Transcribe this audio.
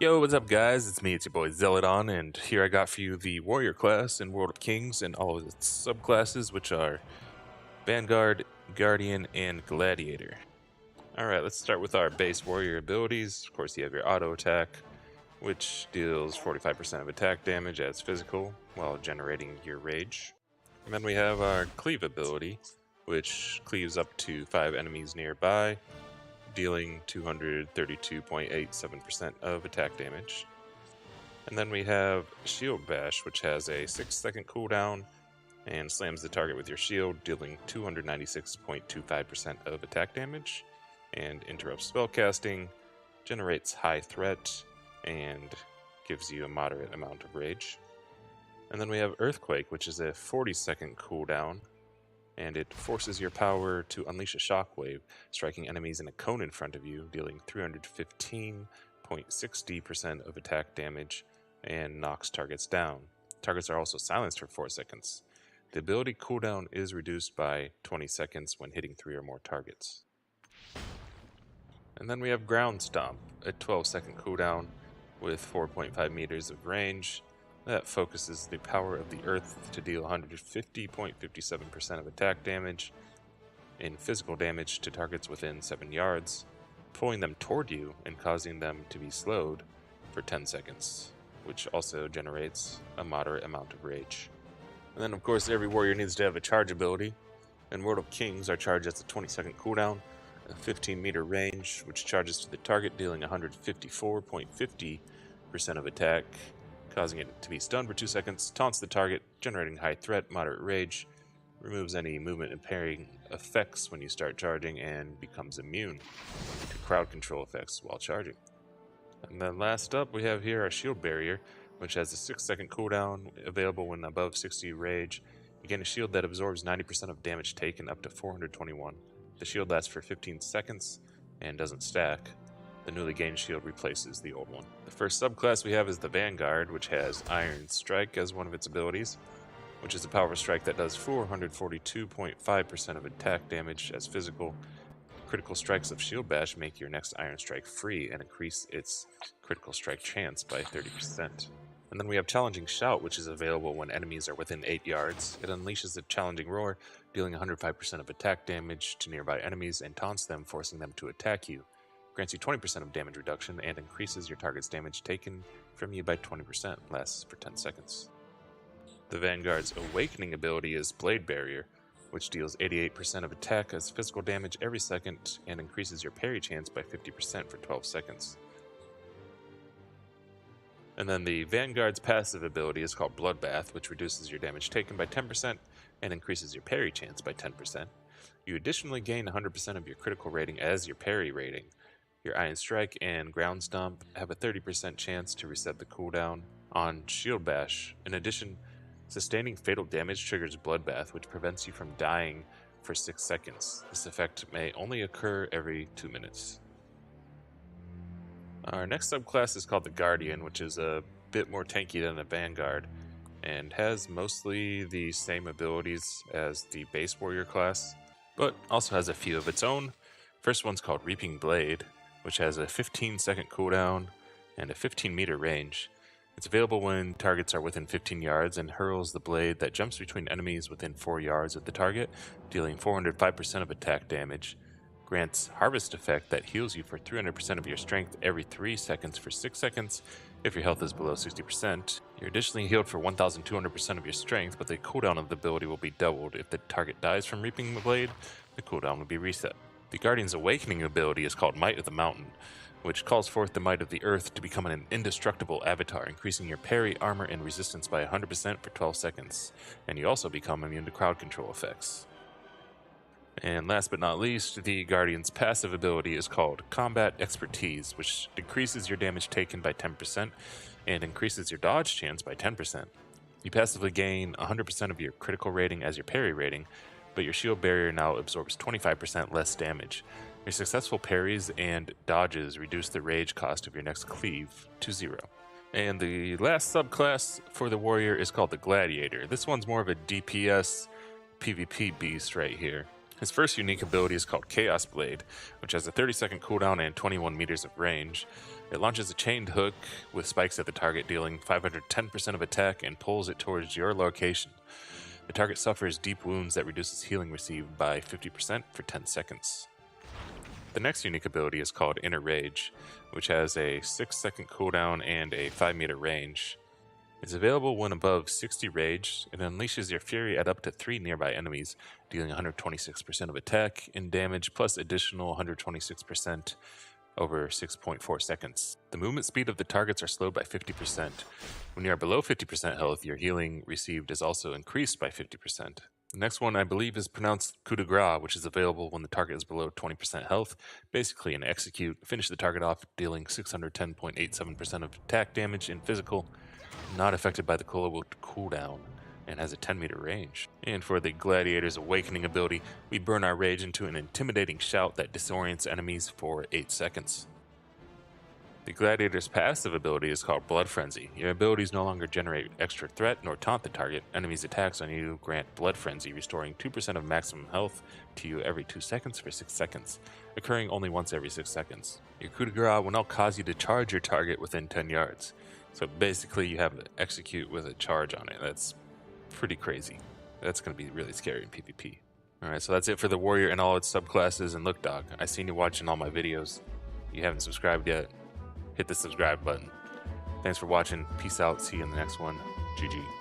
Yo, what's up, guys? It's me, it's your boy Zealodon, and here I got for you the Warrior class in World of Kings and all of its subclasses, which are Vanguard, Guardian, and Gladiator. Alright, let's start with our base Warrior abilities. Of course, you have your auto attack, which deals 45% of attack damage as physical while generating your rage. And then we have our Cleave ability, which cleaves up to 5 enemies nearby, dealing 232.87% of attack damage. And then we have Shield Bash, which has a 6-second cooldown and slams the target with your shield, dealing 296.25% of attack damage, and interrupts spellcasting, generates high threat, and gives you a moderate amount of rage. And then we have Earthquake, which is a 40-second cooldown, and it forces your power to unleash a shockwave, striking enemies in a cone in front of you, dealing 315.60% of attack damage, and knocks targets down. Targets are also silenced for 4 seconds. The ability cooldown is reduced by 20 seconds when hitting 3 or more targets. And then we have Ground Stomp, a 12-second cooldown with 4.5 meters of range. That focuses the power of the earth to deal 150.57% of attack damage and physical damage to targets within 7 yards, pulling them toward you and causing them to be slowed for 10 seconds, which also generates a moderate amount of rage. And then, of course, every warrior needs to have a charge ability. In World of Kings, our charge has a 20-second cooldown, a 15-meter range, which charges to the target, dealing 154.50% of attack, causing it to be stunned for 2 seconds, taunts the target, generating high threat, moderate rage, removes any movement impairing effects when you start charging, and becomes immune to crowd control effects while charging. And then last up, we have here our Shield Barrier, which has a 6-second cooldown, available when above 60 rage. You gain a shield that absorbs 90% of damage taken up to 421. The shield lasts for 15 seconds and doesn't stack. The newly gained shield replaces the old one. The first subclass we have is the Vanguard, which has Iron Strike as one of its abilities, which is a powerful strike that does 442.5% of attack damage as physical. Critical strikes of Shield Bash make your next Iron Strike free and increase its critical strike chance by 30%. And then we have Challenging Shout, which is available when enemies are within 8 yards. It unleashes a challenging roar, dealing 105% of attack damage to nearby enemies and taunts them, forcing them to attack you. Grants you 20% of damage reduction and increases your target's damage taken from you by 20%, lasts for 10 seconds. The Vanguard's Awakening ability is Blade Barrier, which deals 88% of attack as physical damage every second and increases your parry chance by 50% for 12 seconds. And then the Vanguard's passive ability is called Bloodbath, which reduces your damage taken by 10% and increases your parry chance by 10%. You additionally gain 100% of your critical rating as your parry rating. Your Iron Strike and Ground Stomp have a 30% chance to reset the cooldown on Shield Bash. In addition, sustaining fatal damage triggers Bloodbath, which prevents you from dying for 6 seconds. This effect may only occur every 2 minutes. Our next subclass is called the Guardian, which is a bit more tanky than the Vanguard, and has mostly the same abilities as the base warrior class, but also has a few of its own. First one's called Reaping Blade, which has a 15-second cooldown and a 15-meter range. It's available when targets are within 15 yards and hurls the blade that jumps between enemies within 4 yards of the target, dealing 405% of attack damage. Grants Harvest Effect that heals you for 300% of your strength every 3 seconds for 6 seconds if your health is below 60%. You're additionally healed for 1,200% of your strength, but the cooldown of the ability will be doubled. If the target dies from Reaping the Blade, the cooldown will be reset. The Guardian's Awakening ability is called Mite of the Mountain, which calls forth the might of the earth to become an indestructible avatar, increasing your parry, armor, and resistance by 100% for 12 seconds, and you also become immune to crowd control effects. And last but not least, the Guardian's passive ability is called Combat Expertise, which decreases your damage taken by 10% and increases your dodge chance by 10%. You passively gain 100% of your critical rating as your parry rating, but your shield barrier now absorbs 25% less damage. Your successful parries and dodges reduce the rage cost of your next cleave to 0. And the last subclass for the warrior is called the Gladiator. This one's more of a DPS PvP beast right here. His first unique ability is called Chaos Blade, which has a 30-second cooldown and 21 meters of range. It launches a chained hook with spikes at the target, dealing 510% of attack, and pulls it towards your location. The target suffers deep wounds that reduces healing received by 50% for 10 seconds. The next unique ability is called Inner Rage, which has a 6-second cooldown and a 5-meter range. It's available when above 60 rage. It unleashes your fury at up to 3 nearby enemies, dealing 126% of attack and damage, plus additional 126% over 6.4 seconds. The movement speed of the targets are slowed by 50%. When you are below 50% health, your healing received is also increased by 50%. The next one I believe is pronounced Coup De Gras, which is available when the target is below 20% health. Basically an execute, finish the target off, dealing 610.87% of attack damage in physical, not affected by the cooldown, and has a 10-meter range. And for the Gladiators Awakening ability, we burn our rage into an intimidating shout that disorients enemies for 8 seconds. The Gladiator's passive ability is called Blood Frenzy. Your abilities no longer generate extra threat nor taunt the target. Enemies' attacks on you grant Blood Frenzy, restoring 2% of maximum health to you every 2 seconds for 6 seconds, occurring only once every 6 seconds. Your Coup De Gras will now cause you to charge your target within 10 yards. So basically you have to execute with a charge on it. That's pretty crazy. That's going to be really scary in PvP. Alright, so that's it for the Warrior and all its subclasses. And look, dog, I seen you watching all my videos. If you haven't subscribed yet, hit the subscribe button. Thanks for watching. Peace out. See you in the next one. GG.